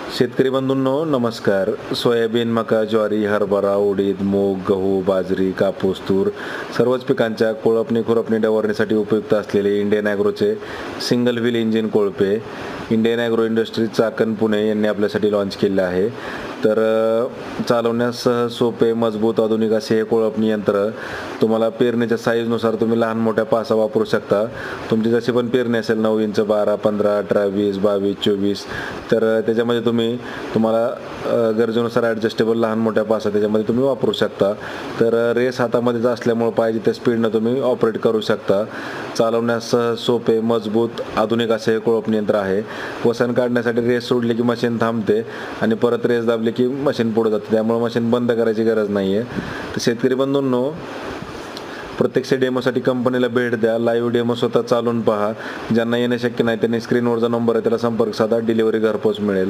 शेतकरी बंधूंनो नमस्कार. सोयाबीन, मका, ज्वारी, हरभरा, उडीद, मूग, गहू, बाजरी, कापूस, तूर सर्वच पिकांच्या कोळपणी खुरपणी डवरणीसाठी उपयुक्त असलेले इंडियन ॲग्रोचे सिंगल व्हील इंजिन कोळपे Indian agro industries Chakan Pune यांनी आपल्यासाठी लॉन्च केले आहे. तर चालवण्यास सहज सोपे मजबूत आधुनिक असे हे कोळपणी यंत्र तुम्हाला पेरणीच्या साईजनुसार तुम्ही लहान मोठ्या पासा वापरू शकता. तुमची जशी पण पेरणी असेल 9 इंच, 12, 15, 18, 20, 22, 24 तर त्याच्यामध्ये तुम्हाला गरजेनुसार ॲडजस्टेबल लहान मोठ्या पासा त्याच्यामध्ये तुम्ही वापरू शकता. तर रेस हातामध्येच असल्यामुळे पाहिजे त्या स्पीडनं तुम्ही ऑपरेट करू शकता. चालवण्यास सहज सोपे मजबूत आधुनिक असे हे कोळपणी यंत्र आहे. वसन काढण्यासाठी रेस सोडली की मशीन थांबते आणि परत रेस दाबली की मशीन पुढे जाते, त्यामुळे मशीन बंद करायची गरज नाही आहे. तर शेतकरी बंधूंनो, प्रत्यक्ष डेमोसाठी कंपनीला भेट द्या. लाईव्ह डेमो स्वतः चालून पहा. ज्यांना येणं शक्य नाही त्यांनी स्क्रीनवरचा नंबर आहे त्याला संपर्क साधा. डिलिव्हरी घरपोच मिळेल.